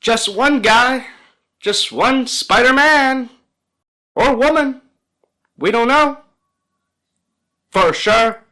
Just one guy, just one Spider-Man, or woman, we don't know, for sure.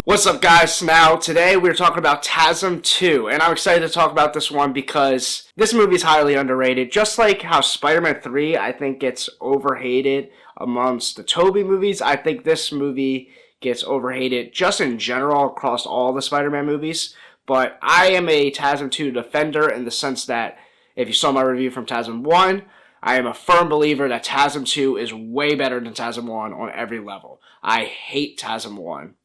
What's up, guys? Now, today we're talking about TASM 2, and I'm excited to talk about this one because this movie is highly underrated. Just like how Spider-Man 3, I think, gets overhated amongst the Tobey movies, I think this movie gets overhated just in general across all the Spider-Man movies. But I am a TASM 2 defender in the sense that, if you saw my review from TASM 1, I am a firm believer that TASM 2 is way better than TASM 1 on every level. I hate TASM 1.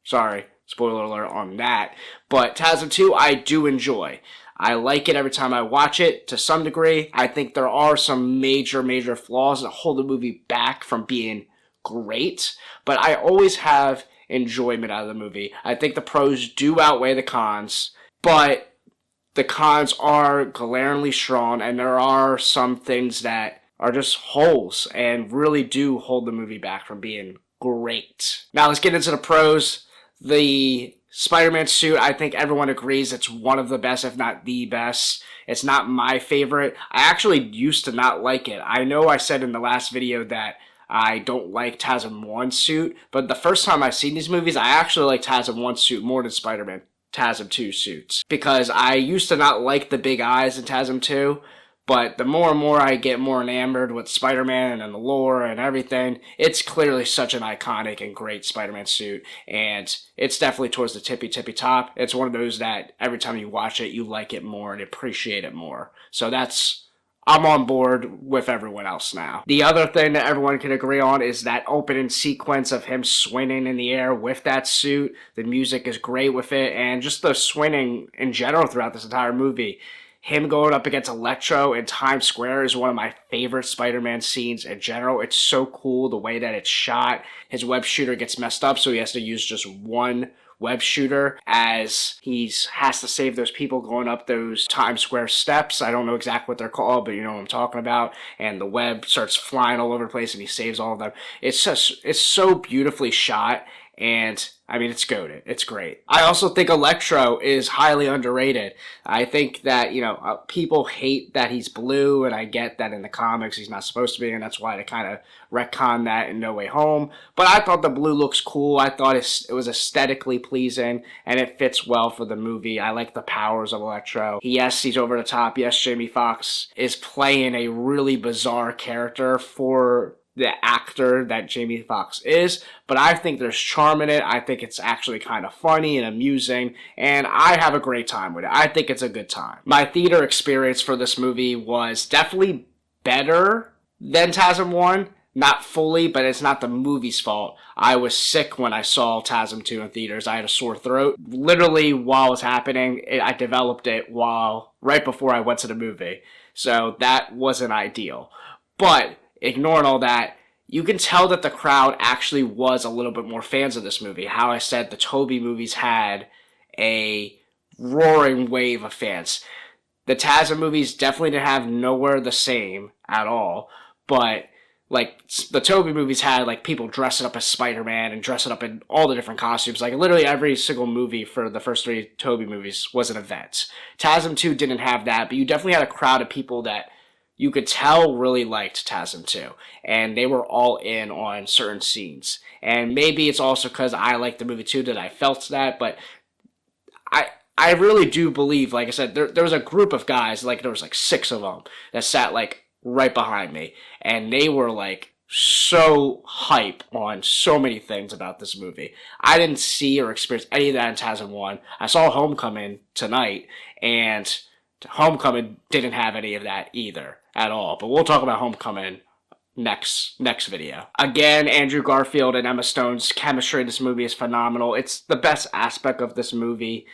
Sorry, spoiler alert on that. But TASM 2, I do enjoy. I like it every time I watch it to some degree. I think there are some major flaws that hold the movie back from being great. But I always have enjoyment out of the movie. I think the pros do outweigh the cons. But the cons are glaringly strong. And there are some things that are just holes and really do hold the movie back from being great. Now let's get into the pros. The Spider-Man suit, I think everyone agrees it's one of the best, if not the best. It's not my favorite. I actually used to not like it. I know I said in the last video that I don't like TASM 1 suit, but the first time I seen these movies, I actually like TASM 1 suit more than Spider-Man TASM 2 suits. Because I used to not like the big eyes in TASM 2, but the more and more I get more enamored with Spider-Man and the lore and everything, it's clearly such an iconic and great Spider-Man suit, and it's definitely towards the tippy top. It's one of those that every time you watch it, you like it more and appreciate it more. So I'm on board with everyone else now. The other thing that everyone can agree on is that opening sequence of him swinging in the air with that suit. The music is great with it, and just the swinging in general throughout this entire movie. Him going up against Electro in Times Square is one of my favorite Spider-Man scenes in general. It's so cool the way that it's shot. His web shooter gets messed up, so he has to use just one web shooter as he has to save those people going up those Times Square steps. I don't know exactly what they're called, but you know what I'm talking about. And the web starts flying all over the place and he saves all of them. It's so beautifully shot. And, I mean, it's goated. It's great. I also think Electro is highly underrated. I think that, people hate that he's blue, and I get that in the comics he's not supposed to be, and that's why they kind of retcon that in No Way Home. But I thought the blue looks cool. I thought it was aesthetically pleasing, and it fits well for the movie. I like the powers of Electro. Yes, he's over the top. Yes, Jamie Foxx is playing a really bizarre character for the actor that Jamie Foxx is, but I think there's charm in it. I think it's actually kind of funny and amusing, and I have a great time with it. I think it's a good time. My theater experience for this movie was definitely better than TASM 1. Not fully, but it's not the movie's fault. I was sick when I saw TASM 2 in theaters. I had a sore throat. Literally, while it was happening, I developed it right before I went to the movie. So that wasn't ideal. But ignoring all that, you can tell that the crowd actually was a little bit more fans of this movie. How I said the Tobey movies had a roaring wave of fans. The TASM movies definitely didn't have nowhere the same at all, but like the Tobey movies had like people dressing up as Spider-Man and dressing up in all the different costumes. Like literally every single movie for the first three Tobey movies was an event. TASM 2 didn't have that, but you definitely had a crowd of people that you could tell really liked TASM 2, and they were all in on certain scenes. And maybe it's also because I liked the movie too that I felt that, but I really do believe, like I said, there was a group of guys, like there was like 6 of them, that sat like right behind me, and they were like so hype on so many things about this movie. I didn't see or experience any of that in TASM 1. I saw Homecoming tonight, and Homecoming didn't have any of that either at all. But we'll talk about Homecoming next video. Again, Andrew Garfield and Emma Stone's chemistry in this movie is phenomenal. It's the best aspect of this movie.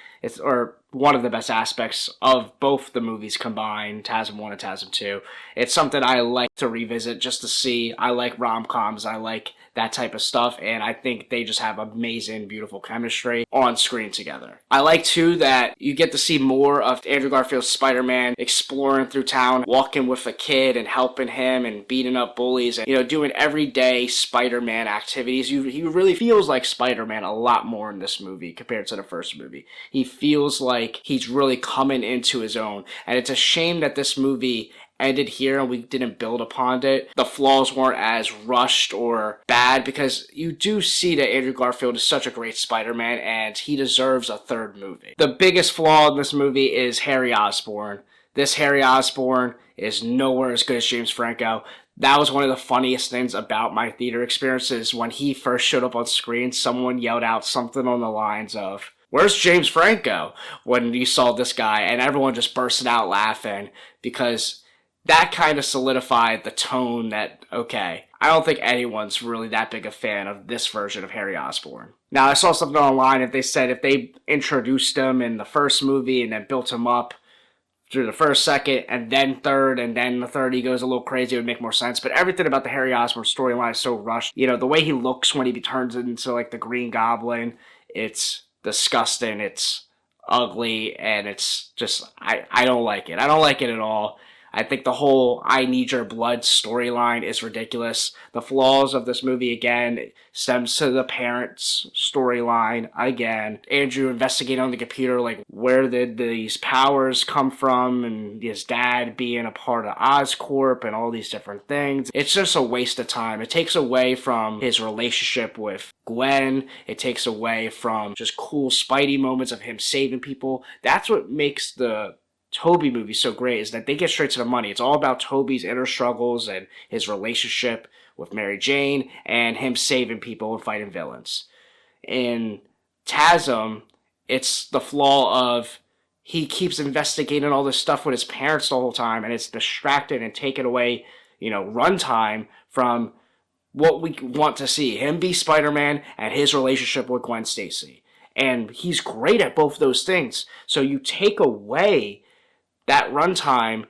one of the best aspects of both the movies combined, TASM 1 and TASM 2. It's something I like to revisit just to see. I like rom-coms, I like that type of stuff, and I think they just have amazing, beautiful chemistry on screen together. I like, too, that you get to see more of Andrew Garfield's Spider-Man exploring through town, walking with a kid and helping him and beating up bullies and, doing everyday Spider-Man activities. He really feels like Spider-Man a lot more in this movie compared to the first movie. He feels like he's really coming into his own, and it's a shame that this movie ended here and we didn't build upon it. The flaws weren't as rushed or bad, because you do see that Andrew Garfield is such a great Spider-Man and he deserves a third movie. The biggest flaw in this movie is Harry Osborn. This Harry Osborn is nowhere as good as James Franco. That was one of the funniest things about my theater experiences. When he first showed up on screen, someone yelled out something on the lines of, "Where's James Franco?" when you saw this guy, and everyone just bursted out laughing, because that kind of solidified the tone that, okay, I don't think anyone's really that big a fan of this version of Harry Osborn. Now, I saw something online if they said if they introduced him in the first movie and then built him up through the first, second, and then third, and then the third he goes a little crazy, it would make more sense. But everything about the Harry Osborn storyline is so rushed. The way he looks when he turns into, like, the Green Goblin, it's disgusting, it's ugly, and it's just, I don't like it. I don't like it at all. I think the whole "I need your blood" storyline is ridiculous. The flaws of this movie, again, stems to the parents' storyline, again. Andrew investigating on the computer, like, where did these powers come from, and his dad being a part of Oscorp, and all these different things. It's just a waste of time. It takes away from his relationship with Gwen. It takes away from just cool Spidey moments of him saving people. That's what makes the Tobey movie so great, is that they get straight to the money. It's all about Tobey's inner struggles and his relationship with Mary Jane and him saving people and fighting villains. In TASM, it's the flaw of he keeps investigating all this stuff with his parents the whole time, and it's distracted and taken away, runtime from what we want to see. Him be Spider-Man and his relationship with Gwen Stacy. And he's great at both those things. So you take away that runtime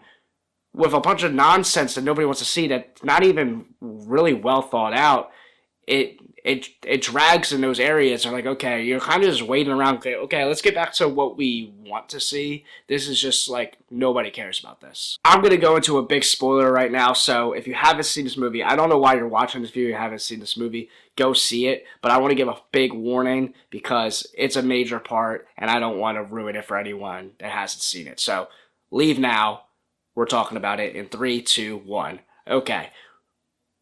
with a bunch of nonsense that nobody wants to see, that's not even really well thought out. It drags in those areas. They're like, okay, you're kind of just waiting around. Okay, let's get back to what we want to see. This is just like, nobody cares about this. I'm going to go into a big spoiler right now, so if you haven't seen this movie, I don't know why you're watching this video, you haven't seen this movie, go see it, but I want to give a big warning because it's a major part, and I don't want to ruin it for anyone that hasn't seen it. So, leave now. We're talking about it in 3, 2, 1. Okay.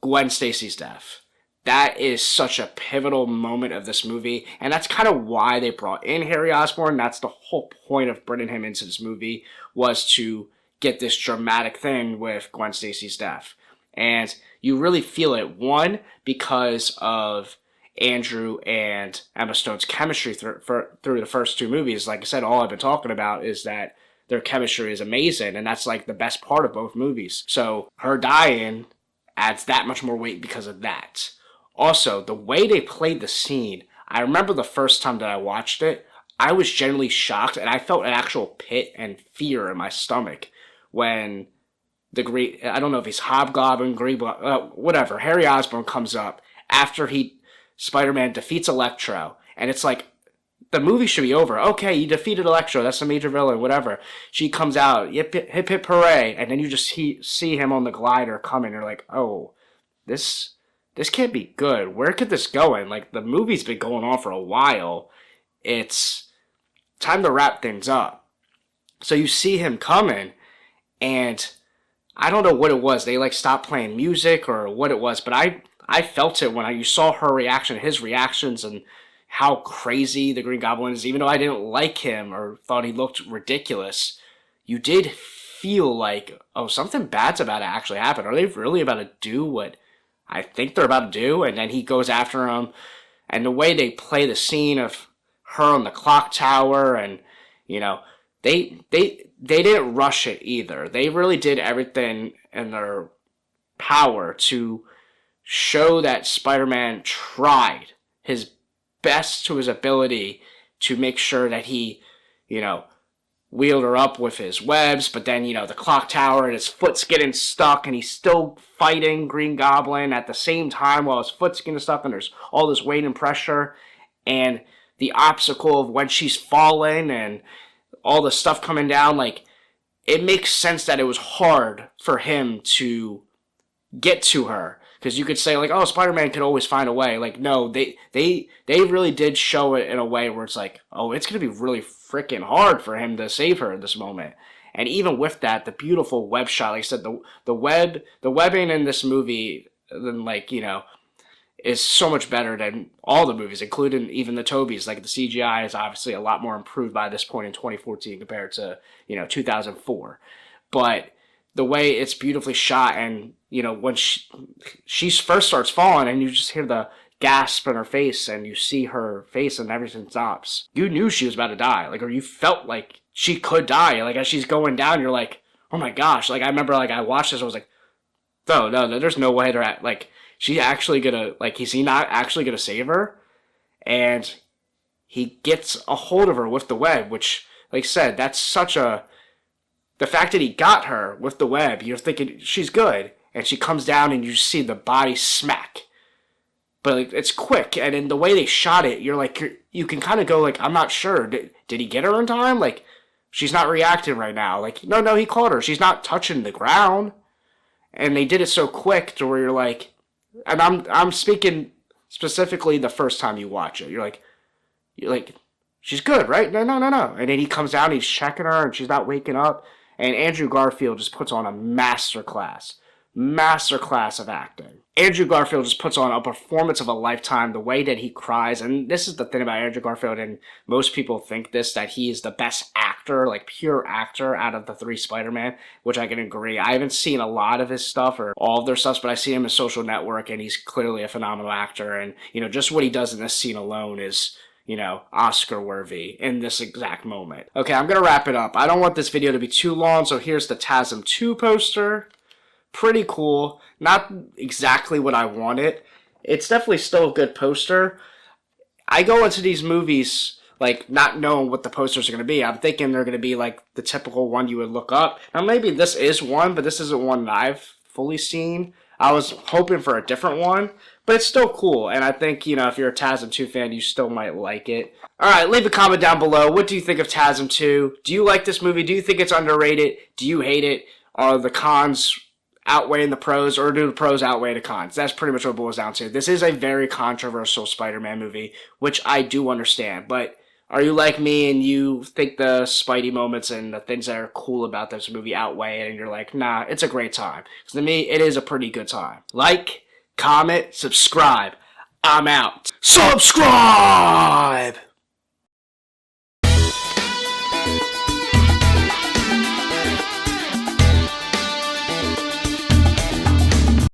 Gwen Stacy's death. That is such a pivotal moment of this movie, and that's kind of why they brought in Harry Osborn. That's the whole point of bringing him into this movie, was to get this dramatic thing with Gwen Stacy's death. And you really feel it, one, because of Andrew and Emma Stone's chemistry through the first two movies. Like I said, all I've been talking about is that their chemistry is amazing, and that's like the best part of both movies. So her dying adds that much more weight because of that. Also, the way they played the scene, I remember the first time that I watched it, I was genuinely shocked, and I felt an actual pit and fear in my stomach when I don't know if he's Hobgoblin, whatever, Harry Osborn comes up after Spider-Man defeats Electro, and it's like, the movie should be over. Okay, you defeated Electro. That's a major villain, whatever. She comes out, hip, hip, hip, hooray. And then you just see him on the glider coming. You're like, oh, this can't be good. Where could this go in? Like, the movie's been going on for a while. It's time to wrap things up. So you see him coming, and I don't know what it was. They, stopped playing music or what it was, but I felt it when you saw her reaction, his reactions, and how crazy the Green Goblin is. Even though I didn't like him or thought he looked ridiculous, you did feel like, oh, something bad's about to actually happen. Are they really about to do what I think they're about to do? And then he goes after him, and the way they play the scene of her on the clock tower, and they didn't rush it either. They really did everything in their power to show that Spider-Man tried his best to his ability to make sure that he, wheeled her up with his webs, but then, the clock tower and his foot's getting stuck and he's still fighting Green Goblin at the same time while his foot's getting stuck and there's all this weight and pressure and the obstacle of when she's falling and all the stuff coming down, like, it makes sense that it was hard for him to get to her. Because you could say, like, oh, Spider-Man could always find a way. Like, no, they really did show it in a way where it's like, oh, it's going to be really freaking hard for him to save her in this moment. And even with that, the beautiful web shot, like I said, the webbing in this movie, then, like, is so much better than all the movies, including even the Tobies. Like, the CGI is obviously a lot more improved by this point in 2014 compared to, 2004. But the way it's beautifully shot and, when she first starts falling and you just hear the gasp in her face and you see her face and everything stops, you knew she was about to die. Like, or you felt like she could die. Like, as she's going down, you're like, oh my gosh. Like, I remember, like, I watched this, I was like, no, there's no way they're at, like, she's actually gonna, like, is he not actually gonna save her? And he gets a hold of her with the web, which, like I said, that's such a, the fact that he got her with the web, you're thinking she's good, and she comes down and you see the body smack. But, like, it's quick, and in the way they shot it, you're like, you can kind of go, like, I'm not sure. Did he get her in time? Like, she's not reacting right now. Like, no, he caught her. She's not touching the ground. And they did it so quick to where you're like, and I'm speaking specifically the first time you watch it. You're like, she's good, right? No. And then he comes down, he's checking her, and she's not waking up. And Andrew Garfield just puts on a masterclass of acting. Andrew Garfield just puts on a performance of a lifetime, the way that he cries. And this is the thing about Andrew Garfield, and most people think this, that he is the best actor, like pure actor out of the three Spider-Man, which I can agree. I haven't seen a lot of his stuff or all of their stuff, but I see him in Social Network, and he's clearly a phenomenal actor. And, just what he does in this scene alone is, Oscar worthy in this exact moment. Okay, I'm gonna wrap it up. I don't want this video to be too long, so here's the TASM 2 poster. Pretty cool. Not exactly what I wanted. It's definitely still a good poster. I go into these movies, like, not knowing what the posters are going to be. I'm thinking they're going to be, like, the typical one you would look up. Now, maybe this is one, but this isn't one that I've fully seen. I was hoping for a different one, but it's still cool. And I think, if you're a TASM 2 fan, you still might like it. Alright, leave a comment down below. What do you think of TASM 2? Do you like this movie? Do you think it's underrated? Do you hate it? Are the cons outweighing the pros, or do the pros outweigh the cons? That's pretty much what it boils down to. This is a very controversial Spider-Man movie, which I do understand, but are you like me and you think the Spidey moments and the things that are cool about this movie outweigh it, and you're like, nah, it's a great time? Because to me, it is a pretty good time. Like, comment, subscribe. I'm out. Subscribe!